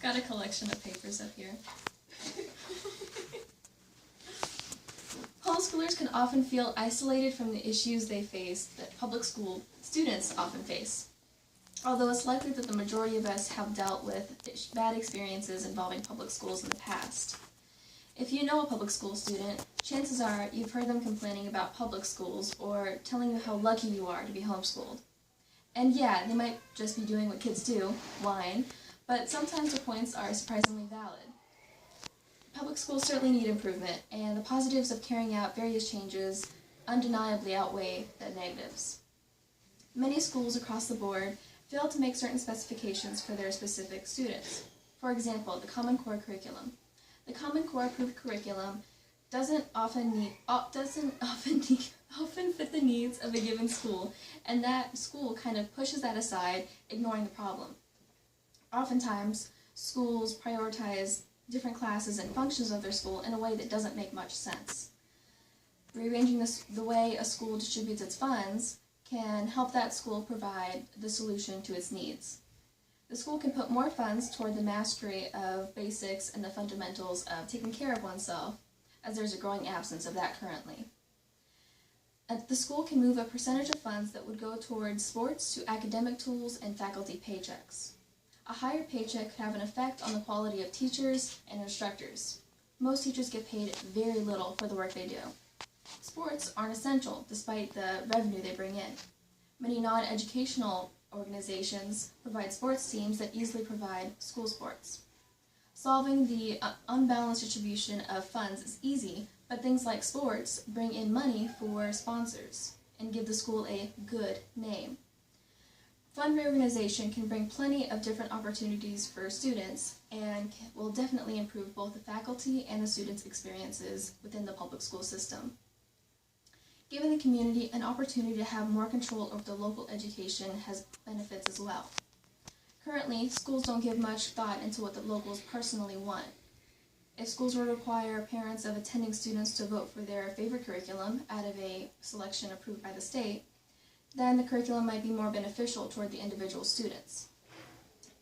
Got a collection of papers up here. Homeschoolers can often feel isolated from the issues they face that public school students often face. Although it's likely that the majority of us have dealt with bad experiences involving public schools in the past. If you know a public school student, chances are you've heard them complaining about public schools or telling you how lucky you are to be homeschooled. And yeah, they might just be doing what kids do, whine, but sometimes their points are surprisingly valid. Public schools certainly need improvement, and the positives of carrying out various changes undeniably outweigh the negatives. Many schools across the board fail to make certain specifications for their specific students. For example, the Common Core curriculum. The Common Core approved curriculum often fit the needs of a given school, and that school kind of pushes that aside, ignoring the problem. Oftentimes, schools prioritize different classes and functions of their school in a way that doesn't make much sense. Rearranging the way a school distributes its funds can help that school provide the solution to its needs. The school can put more funds toward the mastery of basics and the fundamentals of taking care of oneself, as there's a growing absence of that currently. The school can move a percentage of funds that would go towards sports to academic tools and faculty paychecks. A higher paycheck could have an effect on the quality of teachers and instructors. Most teachers get paid very little for the work they do. Sports aren't essential, despite the revenue they bring in. Many non-educational organizations provide sports teams that easily provide school sports. Solving the unbalanced distribution of funds is easy, but things like sports bring in money for sponsors and give the school a good name. Fund reorganization can bring plenty of different opportunities for students and will definitely improve both the faculty and the students' experiences within the public school system. Giving the community an opportunity to have more control over the local education has benefits as well. Currently, schools don't give much thought into what the locals personally want. If schools were to require parents of attending students to vote for their favorite curriculum out of a selection approved by the state, then the curriculum might be more beneficial toward the individual students.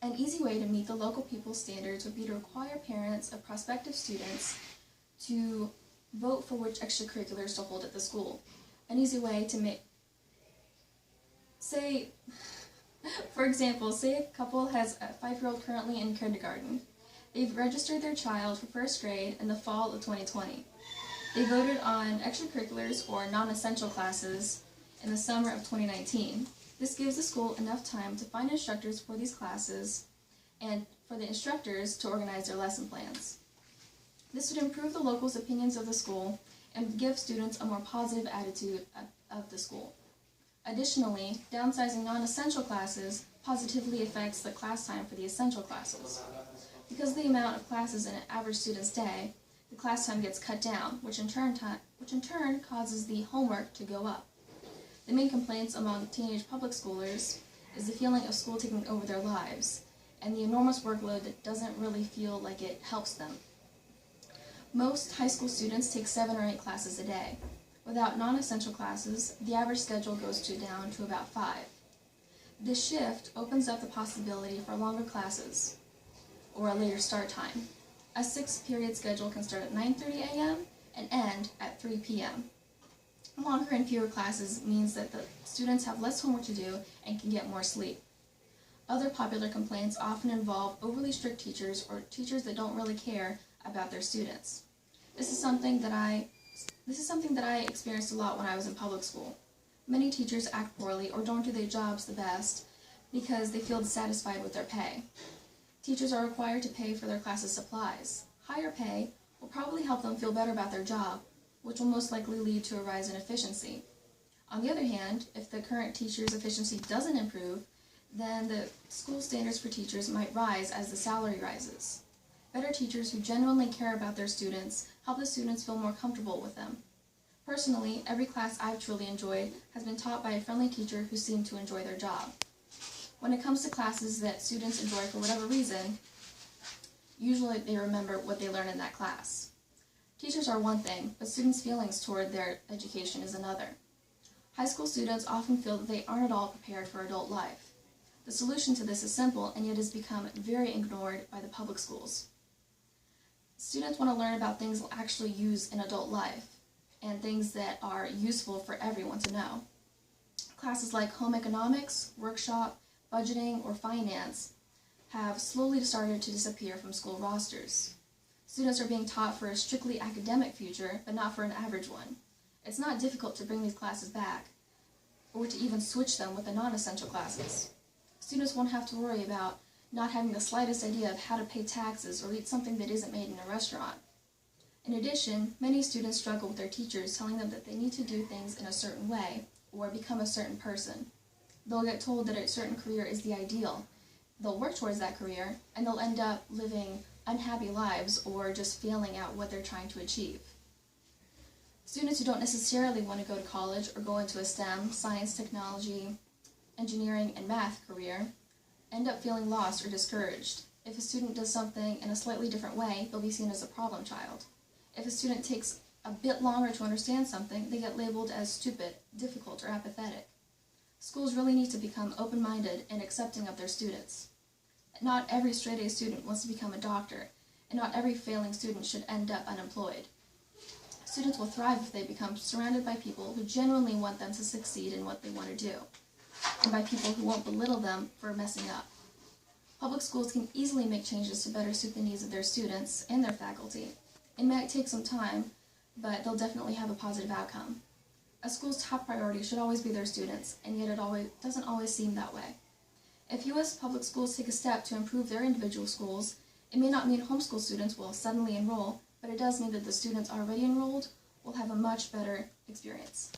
An easy way to meet the local people's standards would be to require parents of prospective students to vote for which extracurriculars to hold at the school. An easy way to for example, say a couple has a 5-year-old currently in kindergarten. They've registered their child for first grade in the fall of 2020. They voted on extracurriculars or non-essential classes in the summer of 2019. This gives the school enough time to find instructors for these classes and for the instructors to organize their lesson plans. This would improve the locals' opinions of the school and give students a more positive attitude of the school. Additionally, downsizing non-essential classes positively affects the class time for the essential classes. Because of the amount of classes in an average student's day, the class time gets cut down, which in turn causes the homework to go up. The main complaints among teenage public schoolers is the feeling of school taking over their lives, and the enormous workload that doesn't really feel like it helps them. Most high school students take 7 or 8 classes a day. Without non-essential classes, the average schedule goes down to about 5. This shift opens up the possibility for longer classes, or a later start time. A 6-period schedule can start at 9:30 a.m. and end at 3 p.m. Longer and fewer classes means that the students have less homework to do and can get more sleep. Other popular complaints often involve overly strict teachers or teachers that don't really care about their students. This is something that I experienced a lot when I was in public school. Many teachers act poorly or don't do their jobs the best because they feel dissatisfied with their pay. Teachers are required to pay for their classes' supplies. Higher pay will probably help them feel better about their job, which will most likely lead to a rise in efficiency. On the other hand, if the current teacher's efficiency doesn't improve, then the school standards for teachers might rise as the salary rises. Better teachers who genuinely care about their students help the students feel more comfortable with them. Personally, every class I've truly enjoyed has been taught by a friendly teacher who seemed to enjoy their job. When it comes to classes that students enjoy for whatever reason, usually they remember what they learned in that class. Teachers are one thing, but students' feelings toward their education is another. High school students often feel that they aren't at all prepared for adult life. The solution to this is simple, and yet has become very ignored by the public schools. Students want to learn about things they'll actually use in adult life, and things that are useful for everyone to know. Classes like home economics, workshop, budgeting, or finance have slowly started to disappear from school rosters. Students are being taught for a strictly academic future, but not for an average one. It's not difficult to bring these classes back, or to even switch them with the non-essential classes. Students won't have to worry about not having the slightest idea of how to pay taxes or eat something that isn't made in a restaurant. In addition, many students struggle with their teachers telling them that they need to do things in a certain way or become a certain person. They'll get told that a certain career is the ideal. They'll work towards that career, and they'll end up living unhappy lives or just failing at what they're trying to achieve. Students who don't necessarily want to go to college or go into a STEM, science, technology, engineering, and math career end up feeling lost or discouraged. If a student does something in a slightly different way, they'll be seen as a problem child. If a student takes a bit longer to understand something, they get labeled as stupid, difficult, or apathetic. Schools really need to become open-minded and accepting of their students. Not every straight-A student wants to become a doctor, and not every failing student should end up unemployed. Students will thrive if they become surrounded by people who genuinely want them to succeed in what they want to do, and by people who won't belittle them for messing up. Public schools can easily make changes to better suit the needs of their students and their faculty. It might take some time, but they'll definitely have a positive outcome. A school's top priority should always be their students, and yet it doesn't always seem that way. If U.S. public schools take a step to improve their individual schools, it may not mean homeschool students will suddenly enroll, but it does mean that the students already enrolled will have a much better experience.